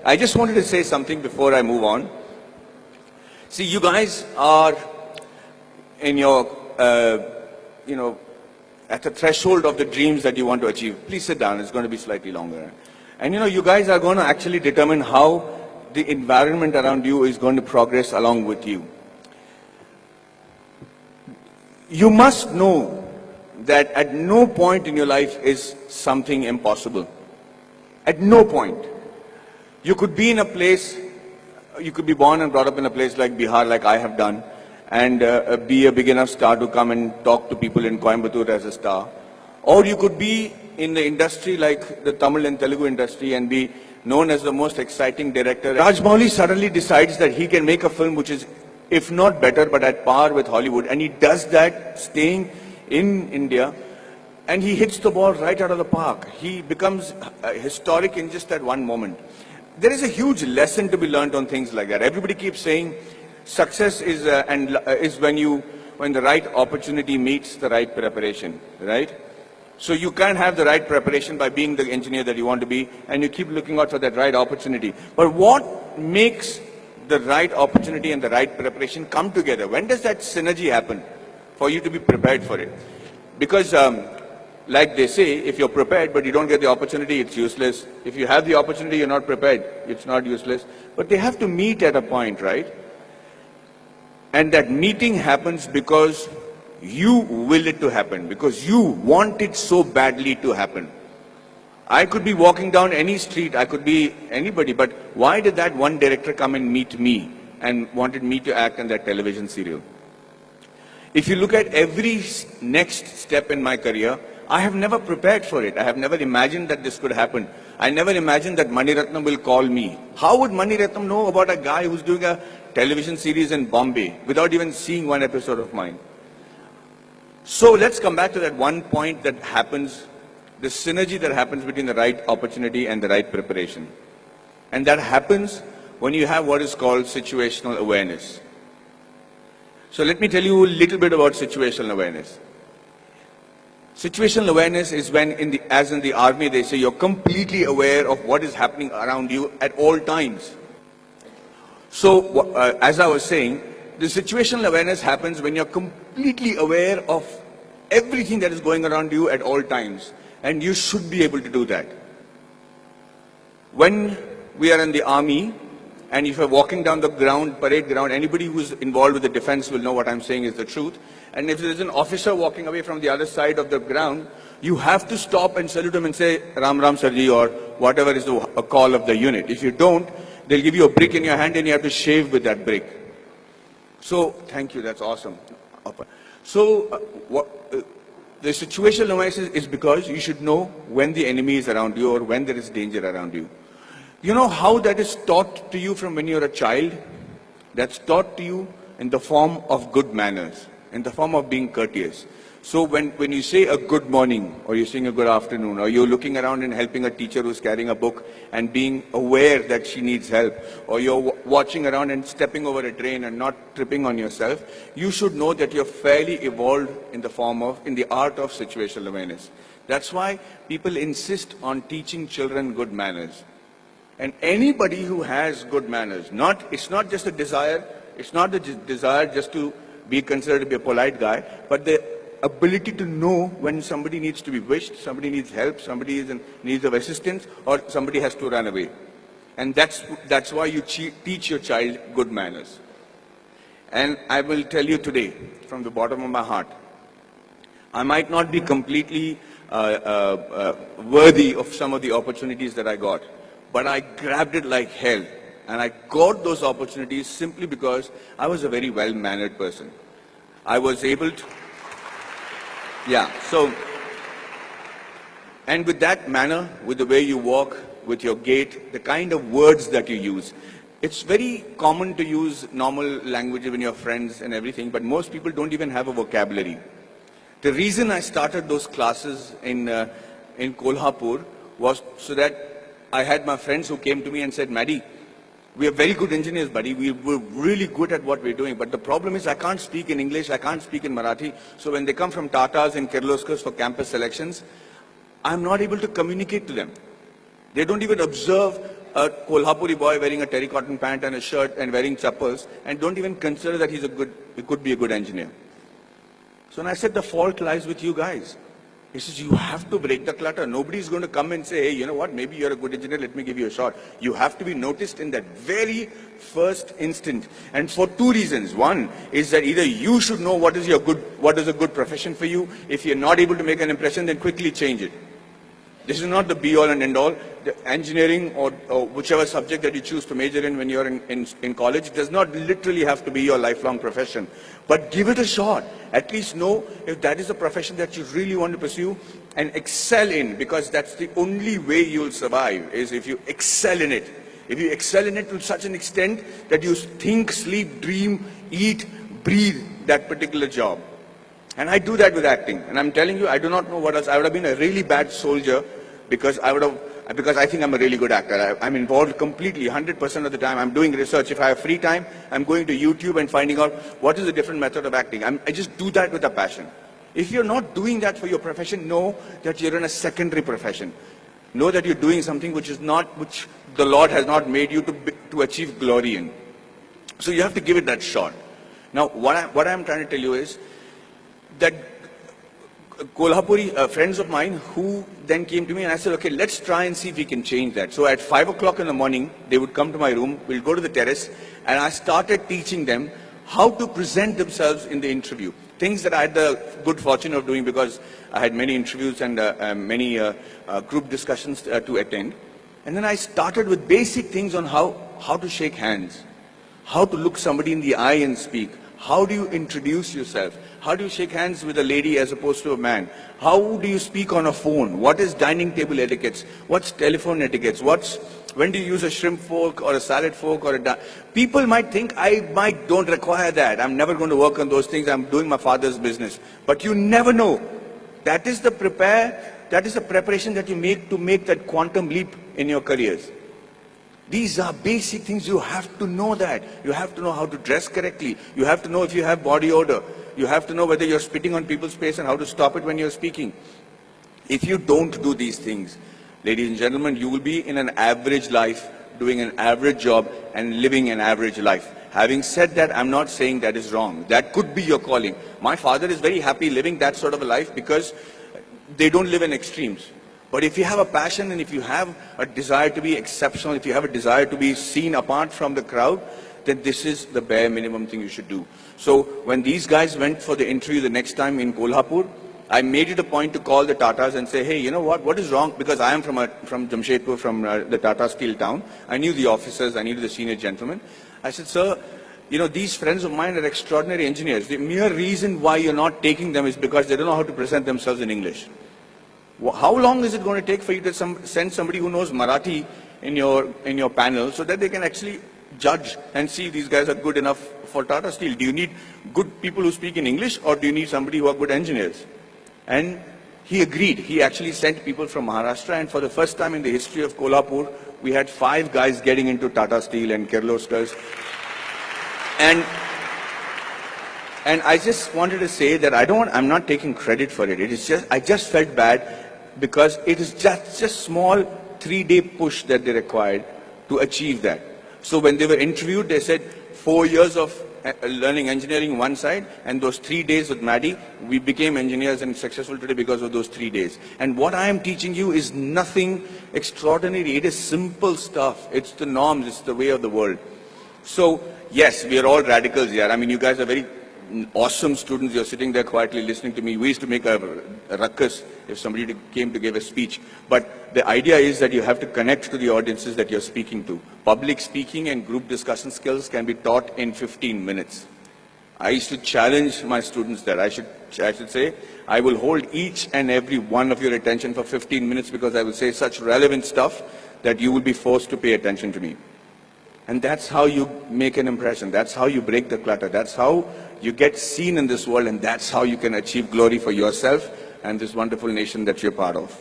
I just wanted to say something before I move on. See, you guys are in your, at the threshold of the dreams that you want to achieve. Please sit down, it's going to be slightly longer. And you guys are going to actually determine how the environment around you is going to progress along with you. You must know that at no point in your life is something impossible. At no point. You could be in a place, you could be born and brought up in a place like Bihar, like I have done, and be a big enough star to come and talk to people in Coimbatore as a star. Or you could be in the industry like the Tamil and Telugu industry and be known as the most exciting director. Rajamouli suddenly decides that he can make a film which is, if not better, but at par with Hollywood. And he does that staying in India, and he hits the ball right out of the park. He becomes historic in just that one moment. There is a huge lesson to be learned on things like that. Everybody keeps saying success is when the right opportunity meets the right preparation, right? So you can't have the right preparation by being the engineer that you want to be, and you keep looking out for that right opportunity. But what makes the right opportunity and the right preparation come together? When does that synergy happen for you to be prepared for it? Because like they say, if you're prepared but you don't get the opportunity, it's useless. If you have the opportunity, you're not prepared, it's not useless. But they have to meet at a point, right? And that meeting happens because you will it to happen, because you want it so badly to happen. I could be walking down any street, I could be anybody, but why did that one director come and meet me and wanted me to act in that television serial? If you look at every next step in my career, I have never prepared for it. I have never imagined that this could happen. I never imagined that Mani Ratnam will call me. How would Mani Ratnam know about a guy who's doing a television series in Bombay without even seeing one episode of mine? So let's come back to that one point that happens, the synergy that happens between the right opportunity and the right preparation. And that happens when you have what is called situational awareness. So let me tell you a little bit about situational awareness. Situational awareness is when, as in the army, they say you're completely aware of what is happening around you at all times. So, as I was saying, the situational awareness happens when you're completely aware of everything that is going around you at all times. And you should be able to do that. When we are in the army, and if you're walking down the ground, parade ground, anybody who's involved with the defense will know what I'm saying is the truth. And if there's an officer walking away from the other side of the ground, you have to stop and salute him and say, Ram Ram Sarji, or whatever is a call of the unit. If you don't, they'll give you a brick in your hand and you have to shave with that brick. So, thank you, that's awesome. So, the situational awareness is because you should know when the enemy is around you or when there is danger around you. You know how that is taught to you from when you're a child? That's taught to you in the form of good manners, in the form of being courteous. So when you say a good morning, or you're saying a good afternoon, or you're looking around and helping a teacher who's carrying a book and being aware that she needs help, or you're watching around and stepping over a drain and not tripping on yourself, you should know that you're fairly evolved in the art of situational awareness. That's why people insist on teaching children good manners. And anybody who has good manners, it's not just a desire, it's not the desire just to be considered to be a polite guy, but the ability to know when somebody needs to be wished, somebody needs help, somebody is in need of assistance, or somebody has to run away. And that's why you teach your child good manners. And I will tell you today, from the bottom of my heart, I might not be completely worthy of some of the opportunities that I got, but I grabbed it like hell. And I got those opportunities simply because I was a very well-mannered person. I was able to, and with that manner, with the way you walk, with your gait, the kind of words that you use, it's very common to use normal language when you're friends and everything, but most people don't even have a vocabulary. The reason I started those classes in Kolhapur was so that I had my friends who came to me and said, Maddie, we are very good engineers, buddy. We're really good at what we're doing. But the problem is I can't speak in English, I can't speak in Marathi. So when they come from Tatas and Kirloskars for campus selections, I'm not able to communicate to them. They don't even observe a Kolhapuri boy wearing a terracotta pant and a shirt and wearing chappals and don't even consider that he could be a good engineer. So when I said the fault lies with you guys, he says, you have to break the clutter. Nobody's going to come and say, hey, you know what, maybe you're a good engineer, let me give you a shot. You have to be noticed in that very first instant. And for two reasons. One is that either you should know what is a good profession for you. If you're not able to make an impression, then quickly change it. This is not the be-all and end-all. The engineering or whichever subject that you choose to major in when you're in college does not literally have to be your lifelong profession. But give it a shot. At least know if that is a profession that you really want to pursue and excel in, because that's the only way you'll survive, is if you excel in it. If you excel in it to such an extent that you think, sleep, dream, eat, breathe that particular job. And I do that with acting. And I'm telling you, I do not know what else. I would have been a really bad soldier because I think I'm a really good actor. I'm involved completely, 100% of the time. I'm doing research. If I have free time, I'm going to YouTube and finding out what is a different method of acting. I just do that with a passion. If you're not doing that for your profession, know that you're in a secondary profession. Know that you're doing something which the Lord has not made you to achieve glory in. So you have to give it that shot. Now, what I'm trying to tell you is that Kolhapuri friends of mine who then came to me and I said, okay, let's try and see if we can change that. So at 5 o'clock in the morning, they would come to my room, we'll go to the terrace, and I started teaching them how to present themselves in the interview. Things that I had the good fortune of doing because I had many interviews and many group discussions to attend. And then I started with basic things on how to shake hands, how to look somebody in the eye and speak. How do you introduce yourself? How do you shake hands with a lady as opposed to a man? How do you speak on a phone? What is dining table etiquettes? What's telephone etiquettes? When do you use a shrimp fork or a salad fork or people might think I don't require that. I'm never going to work on those things. I'm doing my father's business. But you never know. That is the preparation that you make to make that quantum leap in your careers. These are basic things. You have to know that. You have to know how to dress correctly. You have to know if you have body odor. You have to know whether you're spitting on people's face and how to stop it when you're speaking. If you don't do these things, ladies and gentlemen, you will be in an average life, doing an average job and living an average life. Having said that, I'm not saying that is wrong. That could be your calling. My father is very happy living that sort of a life because they don't live in extremes. But if you have a passion and if you have a desire to be exceptional, if you have a desire to be seen apart from the crowd, then this is the bare minimum thing you should do. So when these guys went for the interview the next time in Kolhapur, I made it a point to call the Tatas and say, hey, you know what is wrong? Because I am from Jamshedpur, from the Tata Steel town. I knew the officers, I knew the senior gentlemen. I said, sir, you know, these friends of mine are extraordinary engineers. The mere reason why you're not taking them is because they don't know how to present themselves in English. How long is it going to take for you to send somebody who knows Marathi in your panel so that they can actually judge and see if these guys are good enough for Tata Steel? Do you need good people who speak in English or do you need somebody who are good engineers? And he agreed. He actually sent people from Maharashtra, and for the first time in the history of Kolhapur, we had 5 guys getting into Tata Steel and Kirloskars. And I just wanted to say that I'm not taking credit for it. I just felt bad because it is just a small 3-day push that they required to achieve that. So when they were interviewed, they said 4 years of learning engineering one side, and those 3 days with Maddie, we became engineers and successful today because of those 3 days. And what I am teaching you is nothing extraordinary. It is simple stuff. It's the norms. It's the way of the world. So yes, we are all radicals here. I mean, you guys are very awesome students. You're sitting there quietly listening to me. We used to make a ruckus if somebody came to give a speech. But the idea is that you have to connect to the audiences that you're speaking to. Public speaking and group discussion skills can be taught in 15 minutes. I used to challenge my students that I should say, I will hold each and every one of your attention for 15 minutes because I will say such relevant stuff that you will be forced to pay attention to me. And that's how you make an impression. That's how you break the clutter. That's how you get seen in this world, and that's how you can achieve glory for yourself and this wonderful nation that you're part of.